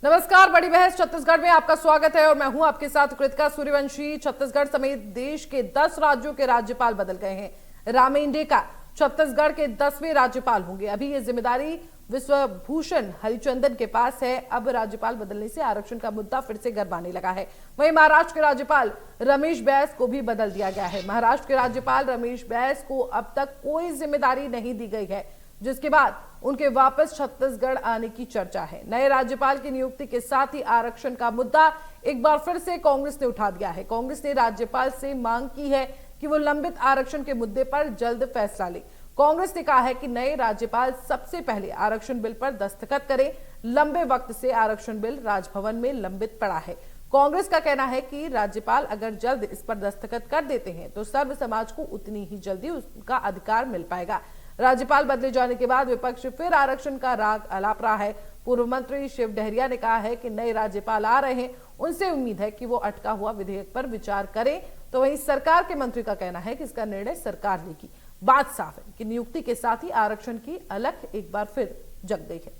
नमस्कार, बड़ी बहस छत्तीसगढ़ में आपका स्वागत है और मैं हूं आपके साथ कृतिका सूर्यवंशी। छत्तीसगढ़ समेत देश के 10 राज्यों के राज्यपाल बदल गए हैं। रामेंडेका छत्तीसगढ़ के 10वें राज्यपाल होंगे। अभी ये जिम्मेदारी विश्वभूषण हरिचंदन के पास है। अब राज्यपाल बदलने से आरक्षण का मुद्दा फिर से गरमाने लगा है। वहीं महाराष्ट्र के राज्यपाल रमेश बैस को भी बदल दिया गया है। महाराष्ट्र के राज्यपाल रमेश बैस को अब तक कोई जिम्मेदारी नहीं दी गई है, जिसके बाद उनके वापस छत्तीसगढ़ आने की चर्चा है। नए राज्यपाल की नियुक्ति के साथ ही आरक्षण का मुद्दा एक बार फिर से कांग्रेस ने उठा दिया है। कांग्रेस ने राज्यपाल से मांग की है कि वो लंबित आरक्षण के मुद्दे पर जल्द फैसला ले। कांग्रेस ने कहा है कि नए राज्यपाल सबसे पहले आरक्षण बिल पर दस्तखत करें। लंबे वक्त से आरक्षण बिल राजभवन में लंबित पड़ा है। कांग्रेस का कहना है कि राज्यपाल अगर जल्द इस पर दस्तखत कर देते हैं तो सर्व समाज को उतनी ही जल्दी उसका अधिकार मिल पाएगा। राज्यपाल बदले जाने के बाद विपक्ष फिर आरक्षण का राग अलाप रहा है। पूर्व मंत्री शिव डहरिया ने कहा है कि नए राज्यपाल आ रहे हैं, उनसे उम्मीद है कि वो अटका हुआ विधेयक पर विचार करें। तो वहीं सरकार के मंत्री का कहना है कि इसका निर्णय सरकार लेगी। बात साफ है कि नियुक्ति के साथ ही आरक्षण की अलख एक बार फिर जग गई है।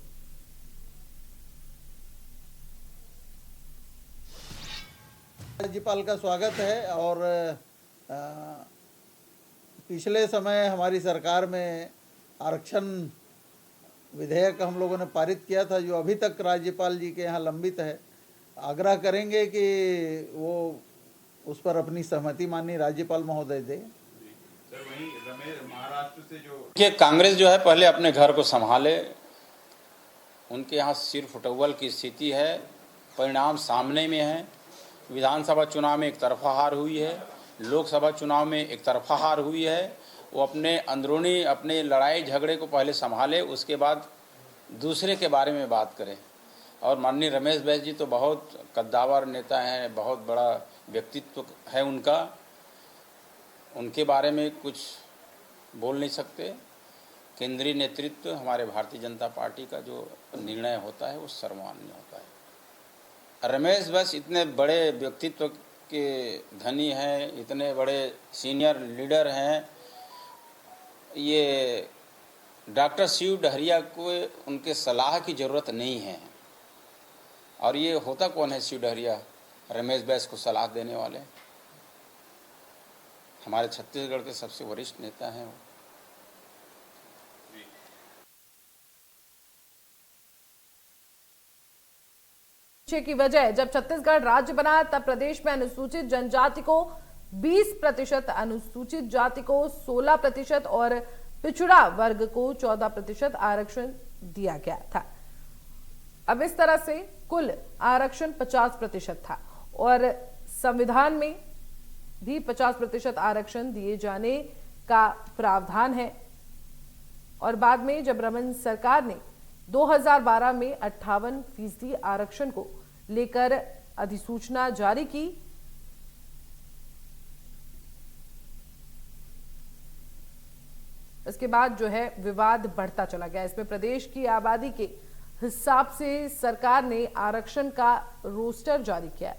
राज्यपाल का स्वागत है। और पिछले समय हमारी सरकार में आरक्षण विधेयक हम लोगों ने पारित किया था, जो अभी तक राज्यपाल जी के यहाँ लंबित है। आग्रह करेंगे कि वो उस पर अपनी सहमति माननीय राज्यपाल महोदय दे। सर, वहीं महाराष्ट्र से जो कांग्रेस जो है पहले अपने घर को संभाले। उनके यहाँ सिर फुटौल की स्थिति है, परिणाम सामने में है। विधानसभा चुनाव में एक तरफा हार हुई है, लोकसभा चुनाव में एक तरफा हार हुई है। वो अपने अंदरूनी अपने लड़ाई झगड़े को पहले संभाले, उसके बाद दूसरे के बारे में बात करें। और माननीय रमेश बैस जी तो बहुत कद्दावर नेता हैं, बहुत बड़ा व्यक्तित्व है उनका, उनके बारे में कुछ बोल नहीं सकते। केंद्रीय नेतृत्व हमारे भारतीय जनता पार्टी का जो निर्णय होता है वो सर्वमान्य होता है। रमेश बैस इतने बड़े व्यक्तित्व के धनी हैं, इतने बड़े सीनियर लीडर हैं। ये डॉक्टर शिव डहरिया को उनके सलाह की ज़रूरत नहीं है। और ये होता कौन है शिव डहरिया, रमेश बैस को सलाह देने वाले? हमारे छत्तीसगढ़ के सबसे वरिष्ठ नेता हैं वो। की वजह, जब छत्तीसगढ़ राज्य बना तब प्रदेश में अनुसूचित जनजाति को 20%, अनुसूचित जाति को 16% और पिछड़ा वर्ग को 14% आरक्षण दिया गया था। अब इस तरह से कुल आरक्षण 50% था और संविधान में भी 50% आरक्षण दिए जाने का प्रावधान है। और बाद में जब रमन सरकार ने 2012 में 58% आरक्षण को लेकर अधिसूचना जारी की, इसके बाद जो है विवाद बढ़ता चला गया। इसमें प्रदेश की आबादी के हिसाब से सरकार ने आरक्षण का रोस्टर जारी किया।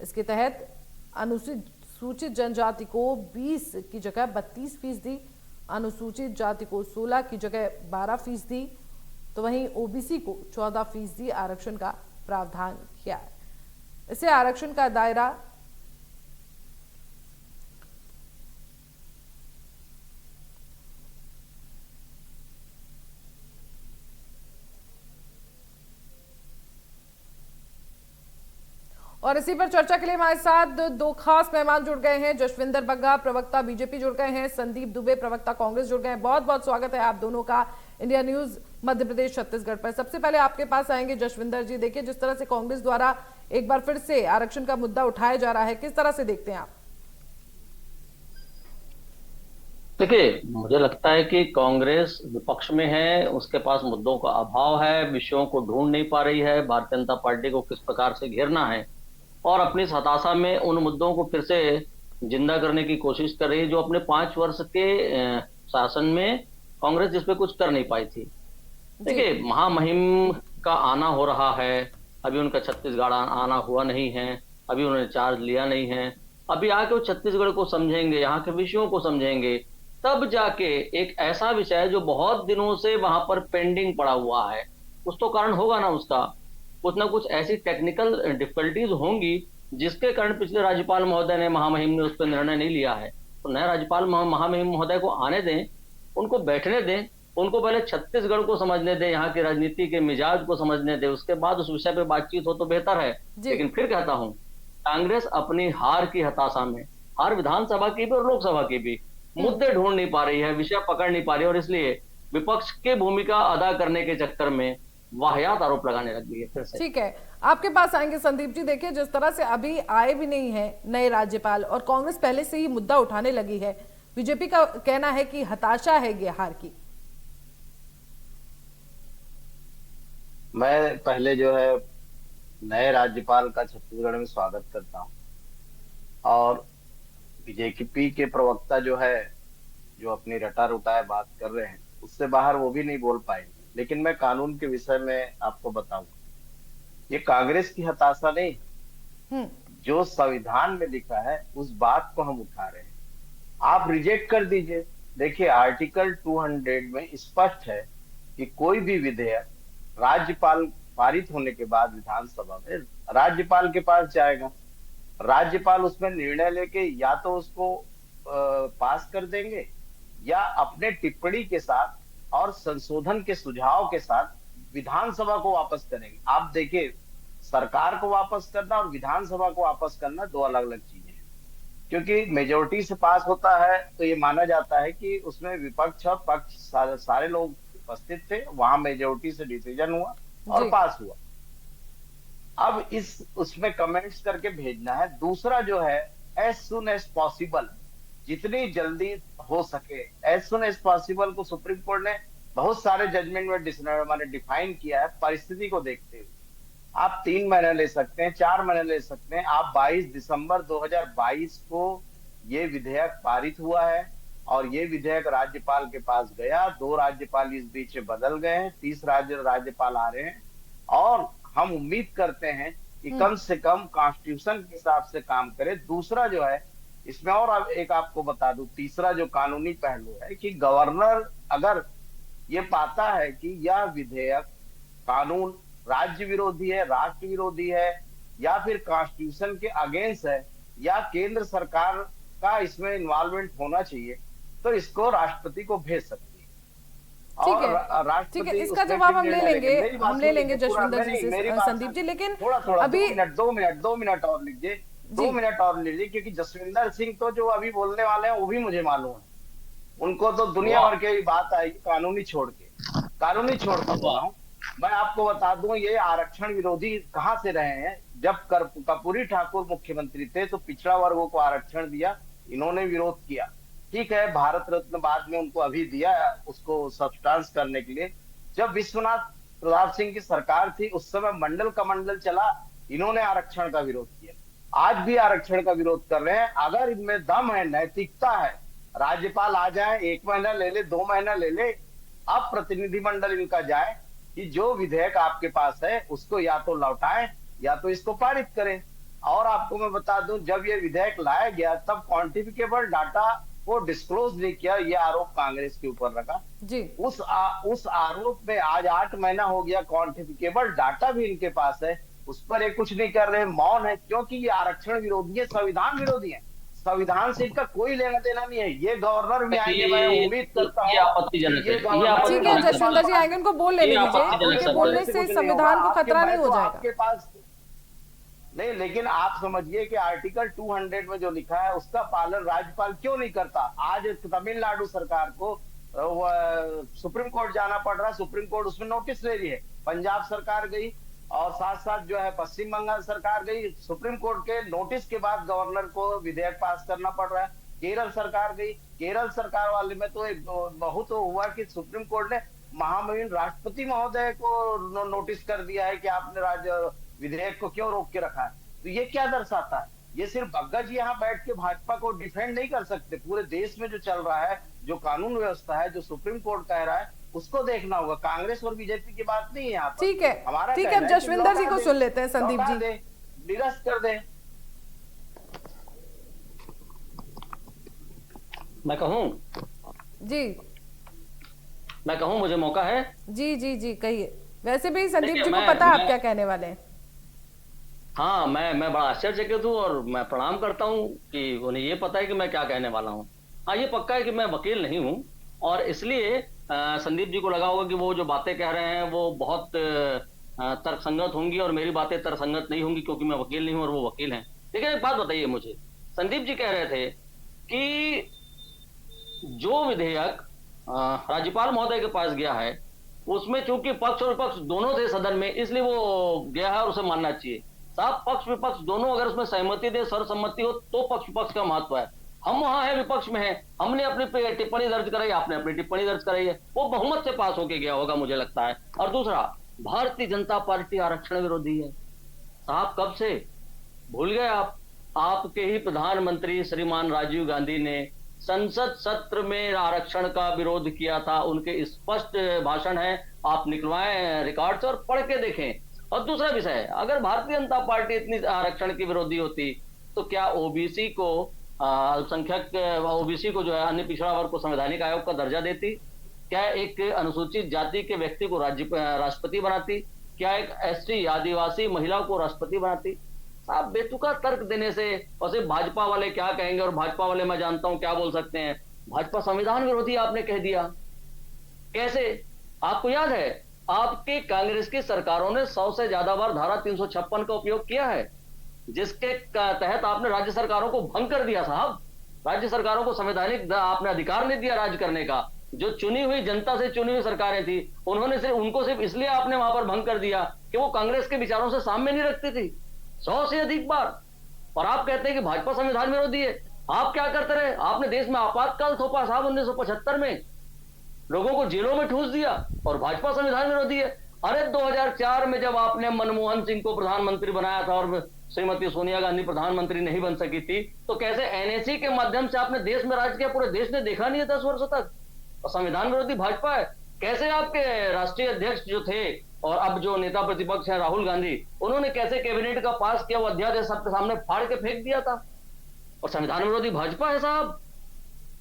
इसके तहत अनुसूचित जनजाति को 20 की जगह 32%, अनुसूचित जाति को 16 की जगह 12%, तो वहीं ओबीसी को 14% आरक्षण का प्रावधान किया है। इसे आरक्षण का दायरा और इसी पर चर्चा के लिए हमारे साथ दो खास मेहमान जुड़ गए हैं। जशविंदर बग्गा, प्रवक्ता बीजेपी, जुड़ गए हैं। संदीप दुबे, प्रवक्ता कांग्रेस, जुड़ गए हैं। बहुत बहुत स्वागत है आप दोनों का इंडिया न्यूज मध्य प्रदेश छत्तीसगढ़ पर। सबसे पहले आपके पास आएंगे जशविंदर जी। देखिए, जिस तरह से कांग्रेस द्वारा एक बार फिर से आरक्षण का मुद्दा उठाया जा रहा है, किस तरह से देखते हैं आप? देखिए, मुझे लगता है कि कांग्रेस विपक्ष में है, उसके पास मुद्दों का अभाव है, विषयों को ढूंढ नहीं पा रही है, भारतीय जनता पार्टी को किस प्रकार से घेरना है, और अपनी इस हताशा में उन मुद्दों को फिर से जिंदा करने की कोशिश कर रही है जो अपने 5 वर्ष के शासन में कांग्रेस जिस पे कुछ कर नहीं पाई थी। देखिए, महामहिम का आना हो रहा है, अभी उनका छत्तीसगढ़ आना हुआ नहीं है, अभी उन्होंने चार्ज लिया नहीं है। अभी आके वो छत्तीसगढ़ को समझेंगे, यहाँ के विषयों को समझेंगे, तब जाके एक ऐसा विषय जो बहुत दिनों से वहां पर पेंडिंग पड़ा हुआ है, कुछ तो कारण होगा ना उसका, कुछ ना कुछ ऐसी टेक्निकल डिफिकल्टीज होंगी जिसके कारण पिछले राज्यपाल महोदय ने, महामहिम ने उस पर निर्णय नहीं लिया है। तो नए राज्यपाल महामहिम महोदय को आने दें, उनको बैठने दें, उनको पहले छत्तीसगढ़ को समझने दें, यहाँ की राजनीति के मिजाज को समझने दें, उसके बाद उस विषय पे बातचीत हो तो बेहतर है। लेकिन फिर कहता हूं, कांग्रेस अपनी हार की हताशा में, हार विधानसभा की भी और लोकसभा की भी, मुद्दे ढूंढ नहीं पा रही है, विषय पकड़ नहीं पा रही है, और इसलिए विपक्ष की भूमिका अदा करने के चक्कर में वाहियात आरोप लगाने लग गई है फिर से। ठीक है, आपके पास आएंगे संदीप जी। देखिए, जिस तरह से अभी आए भी नहीं है नए राज्यपाल और कांग्रेस पहले से ही मुद्दा उठाने लगी है, बीजेपी का कहना है कि हताशा है ये हार की। मैं पहले जो है नए राज्यपाल का छत्तीसगढ़ में स्वागत करता हूं, और बीजेपी के प्रवक्ता जो है, जो अपनी रटा रुटाए बात कर रहे हैं, उससे बाहर वो भी नहीं बोल पाएंगे। लेकिन मैं कानून के विषय में आपको बताऊंगा, ये कांग्रेस की हताशा नहीं, जो संविधान में लिखा है उस बात को हम उठा रहे हैं। आप रिजेक्ट कर दीजिए। देखिए, आर्टिकल 200 में स्पष्ट है कि कोई भी विधेयक राज्यपाल पारित होने के बाद विधानसभा में राज्यपाल के पास जाएगा। राज्यपाल उसमें निर्णय लेके या तो उसको पास कर देंगे, या अपने टिप्पणी के साथ और संशोधन के सुझाव के साथ विधानसभा को वापस करेंगे। आप देखिए, सरकार को वापस करना और विधानसभा को वापस करना दो अलग अलग चीजें हैं। क्योंकि मेजोरिटी से पास होता है तो ये माना जाता है कि उसमें विपक्ष और पक्ष सारे लोग उपस्थित थे, वहां मेजोरिटी से डिसीजन हुआ और पास हुआ। अब उसमें कमेंट्स करके भेजना है। दूसरा जो है, एज सुन एज पॉसिबल, जितनी जल्दी हो सके, एज सुन एज पॉसिबल को सुप्रीम कोर्ट ने बहुत सारे जजमेंट में डिफाइन किया है। परिस्थिति को देखते हुए आप 3 महीने ले सकते हैं, 4 महीने ले सकते हैं। आप 22 दिसंबर 2022 को ये विधेयक पारित हुआ है और ये विधेयक राज्यपाल के पास गया। 2 राज्यपाल इस बीच में बदल गए हैं, 30 राज्यपाल आ रहे हैं, और हम उम्मीद करते हैं कि कम से कम कॉन्स्टिट्यूशन के हिसाब से काम करे। दूसरा जो है, इसमें और एक आपको बता दूं, तीसरा जो कानूनी पहलू है कि गवर्नर अगर ये पाता है कि यह विधेयक कानून राज्य विरोधी है, राष्ट्र विरोधी है, या फिर कॉन्स्टिट्यूशन के अगेंस्ट है, या केंद्र सरकार का इसमें इन्वॉल्वमेंट होना चाहिए, तो इसको राष्ट्रपति को भेज सकती है। ठीक है, ठीक है, इसका जवाब हम ले लेंगे जसविंदर जी से संदीप जी। लेकिन अभी 2 मिनट और लीजिए, 2 मिनट और लीजिए, क्योंकि जसविंदर सिंह तो जो अभी बोलने वाले हैं वो भी मुझे मालूम है। उनको तो दुनिया भर की बात आएगी, कानूनी छोड़ के बोला हूँ। मैं आपको बता दूं, ये आरक्षण विरोधी कहाँ से रहे हैं। जब कर्पूरी ठाकुर मुख्यमंत्री थे तो पिछड़ा वर्गों को आरक्षण दिया, इन्होंने विरोध किया। ठीक है, भारत रत्न बाद में उनको अभी दिया, उसको सब्सटेंस करने के लिए। जब विश्वनाथ प्रताप सिंह की सरकार थी उस समय मंडल का मंडल चला, इन्होंने आरक्षण का विरोध किया। आज भी आरक्षण का विरोध कर रहे हैं। अगर इनमें दम है, नैतिकता है, राज्यपाल आ जाए, 1 महीना ले ले, 2 महीना ले ले, अब प्रतिनिधिमंडल इनका जाए कि जो विधेयक आपके पास है उसको या तो लौटाएं या तो इसको पारित करें। और आपको मैं बता दूं, जब ये विधेयक लाया गया तब क्वांटिफिकेबल डाटा को डिस्क्लोज नहीं किया, ये आरोप कांग्रेस के ऊपर रखा जी। उस आरोप में आज 8 महीना हो गया, क्वांटिफिकेबल डाटा भी इनके पास है, उस पर ये कुछ नहीं कर रहे, मौन है, क्योंकि ये आरक्षण विरोधी है, संविधान विरोधी है। संविधान से इनका कोई लेना देना नहीं है। ये गवर्नर भी आएंगे, मैं उम्मीद करता हूँ। ठीक है, जसविंदर जी आएंगे, उनको बोल लेने दीजिए, उनके बोलने से संविधान को खतरा नहीं हो जाएगा आपके पास नहीं। लेकिन आप समझिए कि आर्टिकल 200 में जो लिखा है उसका पालन राज्यपाल क्यों नहीं करता। आज तमिलनाडु सरकार को सुप्रीम कोर्ट जाना पड़ रहा है, सुप्रीम कोर्ट उसमें नोटिस ले रही है। पंजाब सरकार गई और साथ साथ जो है पश्चिम बंगाल सरकार गई, सुप्रीम कोर्ट के नोटिस के बाद गवर्नर को विधेयक पास करना पड़ रहा है। केरल सरकार गई, केरल सरकार वाले में तो एक बहुत हुआ कि सुप्रीम कोर्ट ने महामहिम राष्ट्रपति महोदय को नोटिस कर दिया है कि आपने राज्य विधेयक को क्यों रोक के रखा है। तो ये क्या दर्शाता है? ये सिर्फ बग्गा जी यहाँ बैठ के भाजपा को डिफेंड नहीं कर सकते। पूरे देश में जो चल रहा है, जो कानून व्यवस्था है, जो सुप्रीम कोर्ट कह रहा है, उसको देखना होगा। कांग्रेस और बीजेपी की बात नहीं है यहाँ पर। ठीक है, हमारा ठीक है, जसविंदर जी को सुन लेते हैं। संदीप जी, निरस्त कर दे। मैं कहूँ जी, मुझे मौका है? जी जी जी, कहिए। वैसे भी संदीप देखिए, जी को मैं पता है आप मैं क्या कहने वाले हैं। हाँ, मैं बड़ा आश्चर्यचकित हूँ और मैं प्रणाम करता हूँ कि उन्हें ये पता है कि मैं क्या कहने वाला हूँ। हाँ, ये पक्का है कि मैं वकील नहीं हूँ और इसलिए संदीप जी को लगा होगा कि वो जो बातें कह रहे हैं वो बहुत तर्कसंगत होंगी और मेरी बातें तर्कसंगत नहीं होंगी क्योंकि मैं वकील नहीं हूँ और वो वकील हैं। लेकिन एक बात बताइए मुझे, संदीप जी कह रहे थे कि जो विधेयक राज्यपाल महोदय के पास गया है, उसमें चूंकि पक्ष और विपक्ष दोनों थे सदन में, इसलिए वो गया है और उसे मानना चाहिए। साहब, पक्ष विपक्ष दोनों अगर उसमें सहमति दे, सर्वसम्मति हो, तो पक्ष विपक्ष का महत्व है। हम वहां हैं, विपक्ष में हैं, हमने अपनी टिप्पणी दर्ज कराई, आपने अपनी टिप्पणी दर्ज कराई है, वो बहुमत से पास होके गया होगा मुझे लगता है। और दूसरा, भारतीय जनता पार्टी आरक्षण विरोधी है। साहब, कब से भूल गए आप? आपके ही प्रधानमंत्री श्रीमान राजीव गांधी ने संसद सत्र में आरक्षण का विरोध किया था। उनके स्पष्ट भाषण है, आप निकलवाएं रिकॉर्ड से और पढ़ के देखें। और दूसरा विषय, अगर भारतीय जनता पार्टी इतनी आरक्षण की विरोधी होती तो क्या ओबीसी को, अल्पसंख्यक ओबीसी को जो है अन्य पिछड़ा वर्ग को संवैधानिक आयोग का दर्जा देती? क्या एक अनुसूचित जाति के व्यक्ति को राष्ट्रपति बनाती? क्या एक एसटी आदिवासी महिला को राष्ट्रपति बनाती? आप बेतुका तर्क देने से, और सिर्फ भाजपा वाले क्या कहेंगे, और भाजपा वाले मैं जानता हूं क्या बोल सकते हैं। भाजपा संविधान विरोधी आपने कह दिया, कैसे? आपको याद है आपके कांग्रेस की सरकारों ने 100 से ज्यादा बार धारा 356 का उपयोग किया है, जिसके तहत आपने राज्य सरकारों को भंग कर दिया। साहब, राज्य सरकारों को संवैधानिक आपने अधिकार नहीं दिया राज करने का। जो चुनी हुई जनता से चुनी हुई सरकारें थी, उनको सिर्फ इसलिए आपने वहां पर भंग कर दिया कि वो कांग्रेस के विचारों से सामने नहीं रखती थी 100 से अधिक बार। और आप कहते हैं कि भाजपा संविधान विरोधी है। आप क्या करते रहे? आपने देश में आपातकाल थोपा साहब 1975 में, लोगों को जेलों में ठूस दिया, और भाजपा संविधान विरोधी है। अरे 2004 में जब आपने मनमोहन सिंह को प्रधानमंत्री बनाया था और श्रीमती सोनिया गांधी प्रधानमंत्री नहीं बन सकी थी, तो कैसे एनएसी के माध्यम से आपने देश में राज किया? पूरे देश ने देखा नहीं है 10 वर्षों तक। और संविधान विरोधी भाजपा है। कैसे आपके राष्ट्रीय अध्यक्ष जो थे और अब जो नेता प्रतिपक्ष है राहुल गांधी, उन्होंने कैसे कैबिनेट का पास किया वो अध्यादेश सबके सामने फाड़ के फेंक दिया था, और संविधान विरोधी भाजपा है। साहब,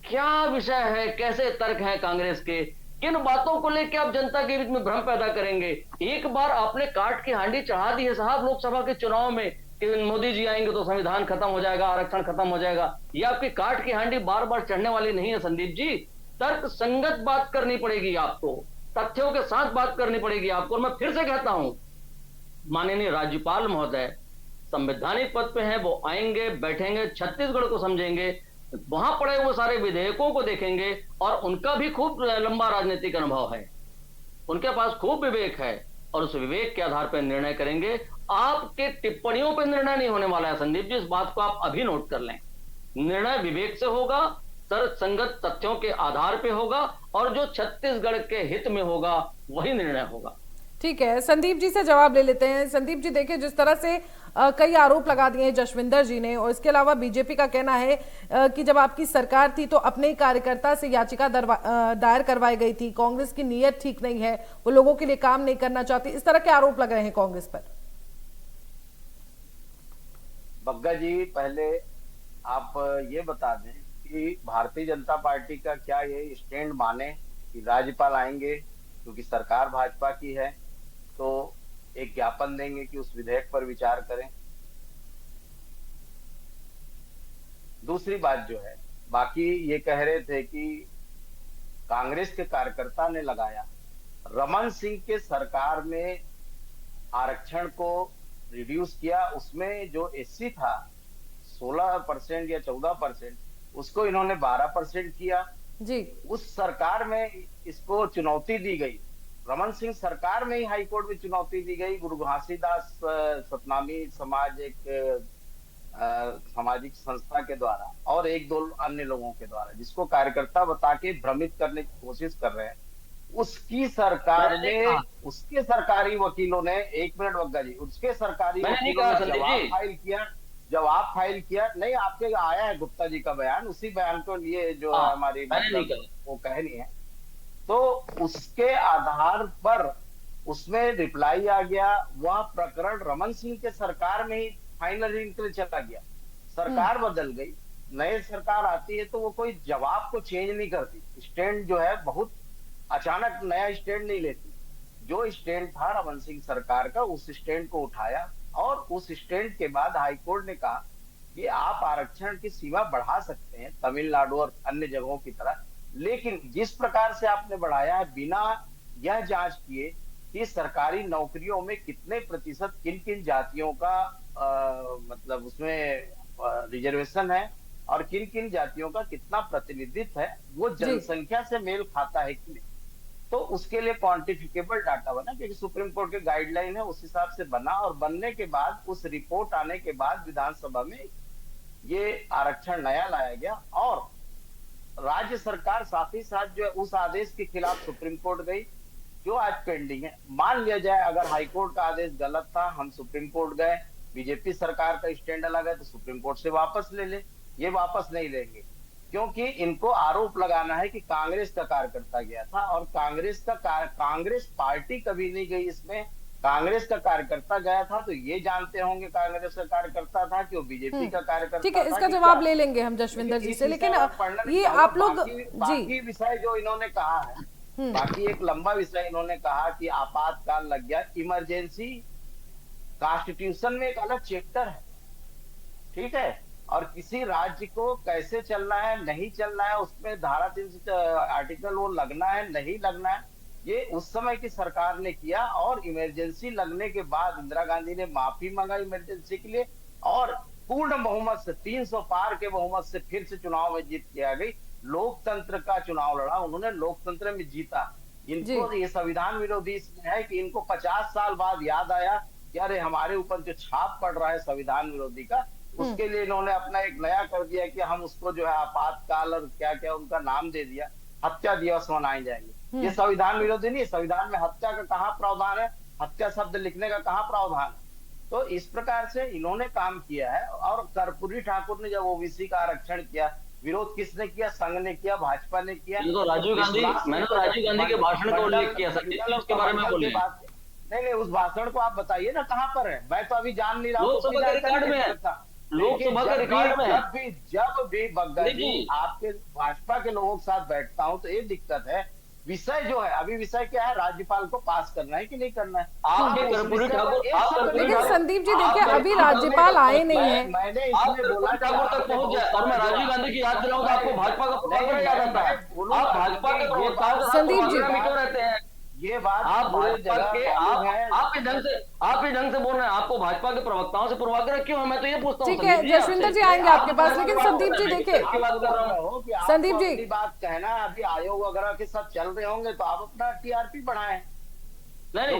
क्या विषय है? कैसे तर्क हैं कांग्रेस के? किन बातों को लेकर आप जनता के बीच में भ्रम पैदा करेंगे? एक बार आपने काट की हांडी चढ़ा दी है साहब लोकसभा के चुनाव में कि मोदी जी आएंगे तो संविधान खत्म हो जाएगा, आरक्षण खत्म हो जाएगा। ये आपकी काट की हांडी बार बार चढ़ने वाली नहीं है संदीप जी। तर्क संगत बात करनी पड़ेगी आपको, तथ्यों के साथ बात करनी पड़ेगी आपको। और मैं फिर से कहता हूं, माननीय राज्यपाल महोदय संवैधानिक पद पे हैं, वो आएंगे, बैठेंगे, छत्तीसगढ़ को समझेंगे, वहां पड़े हुए सारे विधेयकों को देखेंगे, और उनका भी खूब लंबा राजनीतिक अनुभव है, उनके पास खूब विवेक है, और उस विवेक के आधार पर निर्णय करेंगे। आपके टिप्पणियों पर निर्णय नहीं होने वाला है संदीप जी, इस बात को आप अभी नोट कर लें। निर्णय विवेक से होगा, तर्कसंगत तथ्यों के आधार पे होगा, और जो छत्तीसगढ़ के हित में होगा वही निर्णय होगा। ठीक है, संदीप जी से जवाब ले लेते हैं। संदीप जी, देखिए, जिस तरह से कई आरोप लगा दिए हैं जसविंदर जी ने, और इसके अलावा बीजेपी का कहना है कि जब आपकी सरकार थी तो अपने ही कार्यकर्ता से याचिका दायर करवाई गई थी, कांग्रेस की नीयत ठीक नहीं है, वो लोगों के लिए काम नहीं करना चाहती, इस तरह के आरोप लग रहे हैं कांग्रेस पर। बग्गा जी, पहले आप ये बता दें कि भारतीय जनता पार्टी का क्या ये स्टैंड माने कि राज्यपाल आएंगे क्योंकि सरकार भाजपा की है तो एक ज्ञापन देंगे कि उस विधेयक पर विचार करें। दूसरी बात जो है, बाकी ये कह रहे थे कि कांग्रेस के कार्यकर्ता ने लगाया, रमन सिंह के सरकार में आरक्षण को रिड्यूस किया, उसमें जो एससी था 16% या 14%, उसको इन्होंने 12% किया जी। उस सरकार में इसको चुनौती दी गई, रमन सिंह सरकार में ही हाई कोर्ट में चुनौती दी गई। गुरु घासीदास सतनामी समाज, एक सामाजिक संस्था के द्वारा और एक दो अन्य लोगों के द्वारा, जिसको कार्यकर्ता बता के भ्रमित करने की कोशिश कर रहे हैं, उसकी सरकार में उसके सरकारी वकीलों ने, एक मिनट बग्गा जी, उसके सरकारी वकीलों ने जवाब फाइल किया। नहीं, आपके आया है गुप्ता जी का बयान, उसी बयान को लिए जो हमारी वो कहनी है, तो उसके आधार पर उसमें रिप्लाई आ गया। वह प्रकरण रमन सिंह के सरकार में ही फाइनल हियरिंग के लिए चला गया। सरकार बदल गई, नई सरकार आती है तो वो कोई जवाब को चेंज नहीं करती, स्टैंड जो है बहुत अचानक नया स्टैंड नहीं लेती। जो स्टैंड था रमन सिंह सरकार का, उस स्टैंड को उठाया और उस स्टैंड के बाद हाईकोर्ट ने कहा कि आप आरक्षण की सीमा बढ़ा सकते हैं तमिलनाडु और अन्य जगहों की तरह, लेकिन जिस प्रकार से आपने बढ़ाया है बिना यह जांच किए कि सरकारी नौकरियों में कितने प्रतिशत किन किन जातियों का मतलब उसमें रिजर्वेशन है और किन किन जातियों का कितना प्रतिनिधित्व है, वो जनसंख्या से मेल खाता है कि नहीं, तो उसके लिए क्वांटिफिकेबल डाटा बना, क्योंकि सुप्रीम कोर्ट के गाइडलाइन है उस हिसाब से बना। और बनने के बाद उस रिपोर्ट आने के बाद विधानसभा में ये आरक्षण नया लाया गया और राज्य सरकार साथ ही साथ जो है उस आदेश के खिलाफ सुप्रीम कोर्ट गई, जो आज पेंडिंग है। मान लिया जाए अगर हाईकोर्ट का आदेश गलत था, हम सुप्रीम कोर्ट गए, बीजेपी सरकार का स्टैंड अलग है, तो सुप्रीम कोर्ट से वापस ले ले। ये वापस नहीं लेंगे, क्योंकि इनको आरोप लगाना है कि कांग्रेस का कार्यकर्ता गया था, और कांग्रेस पार्टी कभी नहीं गई इसमें। कांग्रेस का कार्यकर्ता गया था तो ये जानते होंगे कांग्रेस का कार्यकर्ता था कि वो बीजेपी का कार्यकर्ता। ठीक है, इसका जवाब ले लेंगे हम जसविंदर जी से, लेकिन ये आप लोग बाकी विषय जो इन्होंने कहा है, बाकी एक लंबा विषय इन्होंने कहा कि आपातकाल लग गया, इमरजेंसी कॉन्स्टिट्यूशन में एक अलग चैप्टर है, ठीक है, और किसी राज्य को कैसे चलना है नहीं चलना है उसमें धारा 3 आर्टिकल वो लगना है नहीं लगना है, ये उस समय की सरकार ने किया। और इमरजेंसी लगने के बाद इंदिरा गांधी ने माफी मांगा इमरजेंसी के लिए, और पूर्ण बहुमत से 300 पार के बहुमत से फिर से चुनाव में जीत के आ गई। लोकतंत्र का चुनाव लड़ा उन्होंने, लोकतंत्र में जीता। इनको ये संविधान विरोधी है कि इनको 50 साल बाद याद आया कि अरे हमारे ऊपर जो छाप पड़ रहा है संविधान विरोधी का, उसके लिए इन्होंने अपना एक नया कर दिया कि हम उसको जो है आपातकाल और क्या क्या उनका नाम दे दिया, हत्या दिवस मनाए जाएंगे। ये संविधान विरोधी नहीं, संविधान में हत्या का कहाँ प्रावधान है, हत्या शब्द लिखने का कहाँ प्रावधान है। तो इस प्रकार से इन्होंने काम किया है। और कर्पूरी ठाकुर ने जब ओबीसी का आरक्षण किया, विरोध किसने किया? संघ ने किया, भाजपा ने किया। तो राजीव गांधी, मैंने तो राजीव गांधी के भाषण का उल्लेख किया, उसके बारे में बोलिए। नहीं, उस भाषण को आप बताइए ना कहाँ पर है, मैं तो अभी जान नहीं रहा हूँ। लोकसभा के रिकॉर्ड में है, लोकसभा के रिकॉर्ड में है। जब भी बग्गा जी आपके भाजपा के लोगों के साथ बैठता हूँ तो ये दिक्कत है, विषय जो है अभी विषय क्या है, राज्यपाल को पास करना है कि नहीं करना है। लेकिन संदीप जी देखिए, अभी राज्यपाल आए नहीं है। मैंने इसलिए बोला ठाकुर तक पहुंच जाए और मैं राजीव गांधी की याद दिलाऊंगा आपको, भाजपा का प्रवक्ता याद आता है। आप भाजपा के प्रवक्ताओं संदीप जी रहते हैं, ये बात आप भाजपा के आप इस ढंग से बोल रहे हैं। आपको भाजपा के प्रवक्ताओं से पूर्वाग्रह क्यों है, मैं तो ये पूछता हूँ। ठीक है, जसविंदर जी आएंगे आपके पास, लेकिन संदीप जी देखिए, संदीप जी बात कहना, अभी आयोग वगैरह के साथ चल रहे होंगे तो आप अपना टीआरपी बढ़ाएं।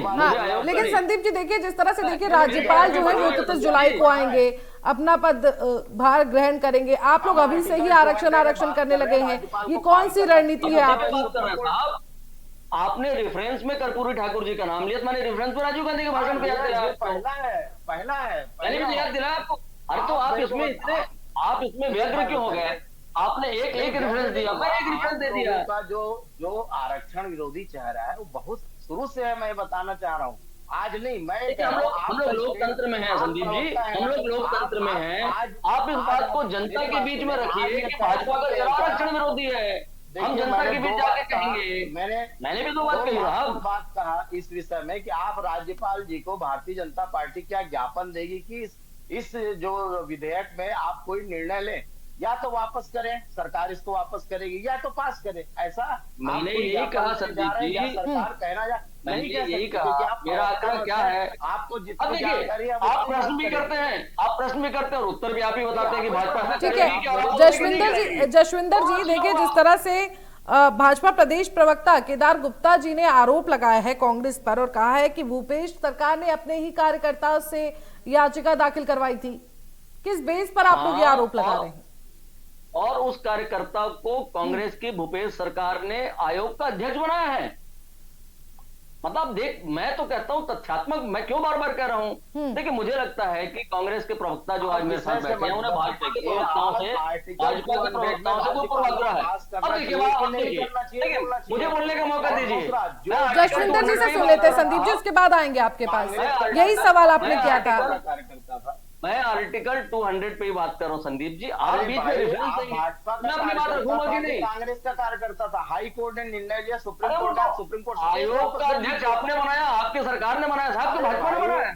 हाँ, लेकिन संदीप जी देखिए, जिस तरह से देखिए राज्यपाल जो है वो 31 जुलाई को आएंगे, अपना पद भार ग्रहण करेंगे, आप लोग अभी से ही आरक्षण करने लगे हैं, ये कौन सी रणनीति है आपकी? आपने रेफरेंस में कर्पूरी ठाकुर जी का नाम लिया, मैंने रेफरेंस में राजीव गांधी के भाषण पे याद दिलाया। पहला है मैंने भी याद दिलाया आपको। अरे तो आप इसमें व्यग्र क्यों हो गए? आपने एक रेफरेंस दिया, मैं एक रेफरेंस दे दिया। का जो आरक्षण विरोधी चेहरा है वो बहुत शुरू से है, मैं बताना चाह रहा हूँ, आज नहीं। हम लोग लोकतंत्र में हैं संदीप जी, हम लोग लोकतंत्र में हैं। आप इस बात को जनता के बीच में रखिए कि भाजपा का आरक्षण विरोधी है, हम जनता के बीच जाके कहेंगे। मैंने भी दो बात कही, बात कहा इस विषय में कि आप राज्यपाल जी को भारतीय जनता पार्टी क्या ज्ञापन देगी कि इस जो विधेयक में आप कोई निर्णय लें, या तो वापस करें, सरकार इसको वापस करेगी, या तो पास करें। ऐसा मैंने यही कहा संदीप जी, सरकार कहना या मैंने यही कहा। मेरा आग्रह क्या है, आपको अब देखिए, आप प्रश्न भी करते हैं और उत्तर भी आप ही बताते हैं कि भाजपा। ठीक है, जसविंदर जी देखिए, जिस तरह से भाजपा प्रदेश प्रवक्ता केदार गुप्ता जी ने आरोप लगाया है कांग्रेस पर और कहा है कि भूपेश सरकार ने अपने ही कार्यकर्ताओं से याचिका दाखिल करवाई थी, किस बेस पर आप लोग ये आरोप लगा रहे हैं? और उस कार्यकर्ता को कांग्रेस की भूपेश सरकार ने आयोग का अध्यक्ष बनाया है। मतलब देख, मैं तो कहता हूं तथ्यात्मक, मैं क्यों बार बार कह रहा हूं। देखिए, मुझे लगता है कि कांग्रेस के प्रवक्ता जो आज मेरे साथ बैठे हैं, उन्हें भाजपा के प्रवक्ताओं से कोई पूर्वाग्रह है। अब देखिए, मुझे बोलने का मौका दीजिए। जसविंदर जी से सुन लेते हैं संदीप जी, उसके बाद आएंगे आपके पास। यही सवाल आपने किया था। मैं आर्टिकल 200 पे ही बात कर रहा हूँ संदीप जी। आप अरे बीच में भाई, रेफरेंस आप देंगे, भाजपा का मैं अपनी बात कार्यकर्ता रखूंगा था कि कि नहीं? कांग्रेस का कार्यकर्ता था? हाई कोर्ट ने निर्णय लिया, सुप्रीम अरे कोर्ट वो आज सुप्रीम कोर्ट आयोग का अध्यक्ष आपने बनाया, आपकी सरकार ने बनाया साहब, कि अरे भाजपा ने भाई, बनाया?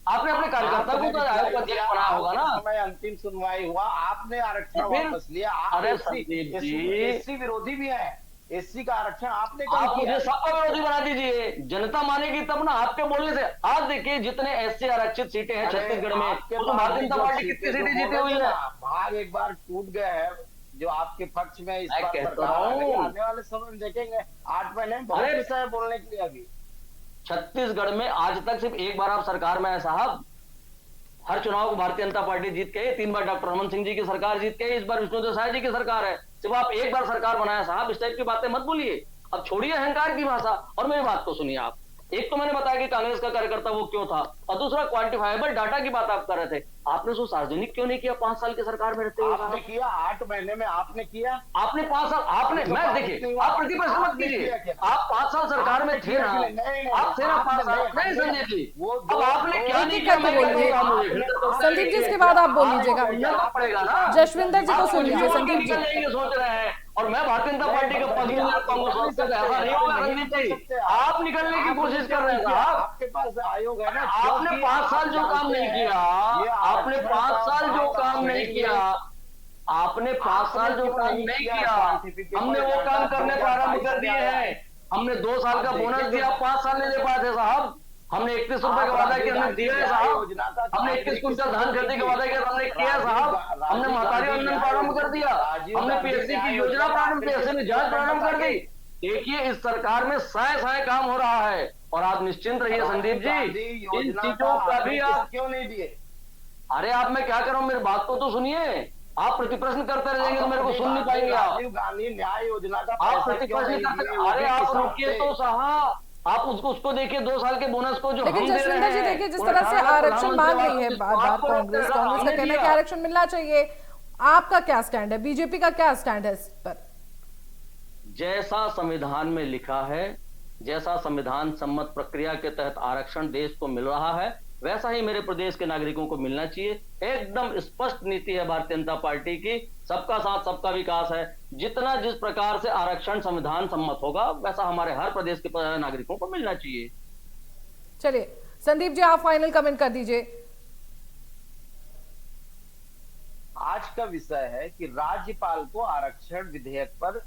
आपने अपने कार्यकर्ता को तो आयोग का अध्यक्ष बनाया होगा ना? समय अंतिम सुनवाई हुआ, आपने आरक्षण तो फिर- वापस लिया। आप अरे संदीप जी, एससी विरोधी भी है, एससी का आरक्षण आपने कम आप किया। मुझे सबका विरोधी बना दीजिए, जनता मानेगी तब ना आपके बोलने से। आज देखिए जितने एससी आरक्षित सीटें हैं अरे, छत्तीसगढ़ में, आपके तो भारतीय पास जनता जो पार्टी कितनी सीटें जीती हुई है? भाग एक बार टूट गया है जो आपके पक्ष में। इस मैं बार कहता सरकार हूं। आने वाले समय में देखेंगे, 8 महीने में बहुत अरे, विषय है बोलने के लिए। अभी छत्तीसगढ़ में आज तक सिर्फ एक बार आप सरकार में आए साहब। हर चुनाव को भारतीय जनता पार्टी जीत के आई, 3 बार डॉक्टर रमन सिंह जी की सरकार जीत के आई, इस बार विष्णुदेव साय जी की सरकार है। सिर्फ आप एक बार सरकार बनाया साहब, इस टाइप की बातें मत बोलिए। अब छोड़िए अहंकार की भाषा और मेरी बात को सुनिए आप। एक तो मैंने बताया कि कांग्रेस का कार्यकर्ता वो क्यों था, और दूसरा क्वांटिफाइबल डाटा की बात आप कर रहे थे। आपने उसको सार्वजनिक क्यों नहीं किया 5 साल की सरकार में रहते हुए? आपने किया, 8 महीने में आपने किया। आपने 5 साल आपने, मैं देखिए आप प्रतिपक्ष मत कीजिए, आप 5 साल सरकार में थे ना, आप थे ना 5 साल। नहीं संदीप जी, अब आपने क्या नहीं किया मैं बोलूंगा। संदीप जी इसके बाद आप बोल लीजिएगा। पड़ेगा ना। जसविंदर जी को सुन लीजिए। संदीप जी निकलने की सोच रहे हैं और मैं भारतीय जनता पार्टी का पक्ष में कांग्रेस ऐसा नहीं होगा संदीप जी। आप निकलने की कोशिश कर रहे हैं साहब। आपके पास आयोग है ना। आपने 5 साल जो काम नहीं किया, आपने 5 साल जो काम नहीं किया, आपने 5 साल जो काम नहीं किया, हमने वो काम करने प्रारंभ कर दिए हैं। हमने 2 साल का बोनस दिया, 5 साल नहीं दे पाए थे साहब। हमने 31 रुपए का वादा किया, हमने दिया है साहब। हमने 21 कुंटल धान खरीदने का वादा किया, हमने किया साहब। हमने महतारी वंदन प्रारंभ कर दिया, हमने पीएससी की योजना प्रारंभ, पीएससी में जांच प्रारंभ कर दी। देखिए इस सरकार में साय काम हो रहा है और आप निश्चिंत रहिए संदीप जी, इन चीजों का भी आप क्यों नहीं दिए? अरे आप मैं क्या कर रहा हूँ, मेरी बात को तो सुनिए। आप प्रतिप्रश्न करते रहेंगे तो मेरे को सुन नहीं पाएंगे आप। राजीव गांधी न्याय योजना का आप पैसा क्यों प्रतिप्रश्न नहीं करते, दिए? अरे आप रुकिए तो साहब, आप उसको देखिए 2 साल के बोनस को जो लेकिन हम दे रहे जसविंदर जी हैं। देखिए जिस तरह से आरक्षण मांग रही है बार बार कांग्रेस का कहना है कि आरक्षण मिलना चाहिए, आपका क्या स्टैंड है, बीजेपी का क्या स्टैंड है इस पर? जैसा संविधान में लिखा है, जैसा संविधान सम्मत प्रक्रिया के तहत आरक्षण देश को मिल रहा है, वैसा ही मेरे प्रदेश के नागरिकों को मिलना चाहिए। एकदम स्पष्ट नीति है भारतीय जनता पार्टी की, सबका साथ सबका विकास है। जितना जिस प्रकार से आरक्षण संविधान सम्मत होगा वैसा हमारे हर प्रदेश के नागरिकों को मिलना चाहिए। चलिए संदीप जी आप फाइनल कमेंट कर दीजिए। आज का विषय है कि राज्यपाल को आरक्षण विधेयक पर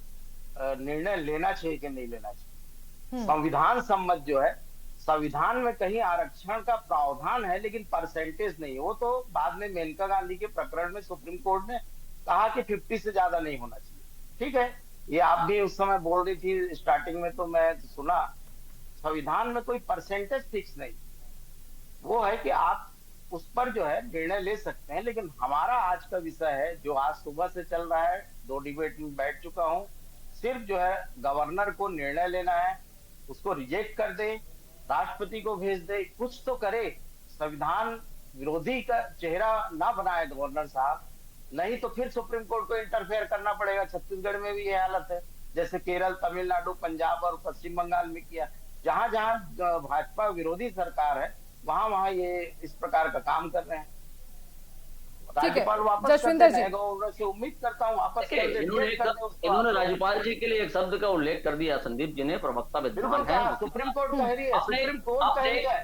निर्णय लेना चाहिए कि नहीं लेना चाहिए। संविधान सम्मत जो है, संविधान में कहीं आरक्षण का प्रावधान है लेकिन परसेंटेज नहीं। वो तो बाद में मेनका गांधी के प्रकरण में सुप्रीम कोर्ट ने कहा कि 50 से ज्यादा नहीं होना चाहिए। ठीक है, ये आप भी उस समय बोल रही थी स्टार्टिंग में, तो मैं सुना। संविधान में कोई परसेंटेज फिक्स नहीं, वो है कि आप उस पर जो है निर्णय ले सकते हैं। लेकिन हमारा आज का विषय है जो आज सुबह से चल रहा है, 2 डिबेट में बैठ चुका हूं, सिर्फ जो है गवर्नर को निर्णय लेना है, उसको रिजेक्ट कर दे, राष्ट्रपति को भेज दे, कुछ तो करे। संविधान विरोधी का चेहरा ना बनाए गवर्नर साहब, नहीं तो फिर सुप्रीम कोर्ट को इंटरफेयर करना पड़ेगा। छत्तीसगढ़ में भी ये हालत है, जैसे केरल, तमिलनाडु, पंजाब और पश्चिम बंगाल में किया। जहां जहां भाजपा विरोधी सरकार है वहां वहां ये इस प्रकार का काम कर रहे हैं। राज्यपाल वापस जसविंदर जी, गवर्नर से उम्मीद करता हूँ वापस कर दे। इन्होंने राज्यपाल जी के लिए एक शब्द का उल्लेख कर दिया संदीप जी ने, प्रवक्ता विद्वान है, सुप्रीम कोर्ट कह रही है, सुप्रीम कोर्ट कह रही है।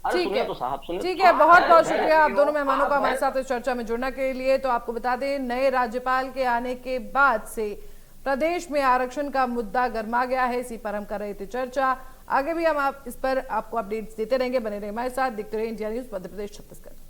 ठीक है, तो साहब सुनिए। ठीक है, बहुत बहुत शुक्रिया आप दोनों मेहमानों का हमारे साथ इस चर्चा में जुड़ने के लिए। तो आपको बता दें नए राज्यपाल के आने के बाद से प्रदेश में आरक्षण का मुद्दा गर्मा गया है, इसी पर हम कर रहे थे चर्चा। आगे भी हम इस पर आपको अपडेट्स देते रहेंगे, बने रहे हमारे साथ, देखते रहे इंडिया न्यूज मध्य प्रदेश छत्तीसगढ़।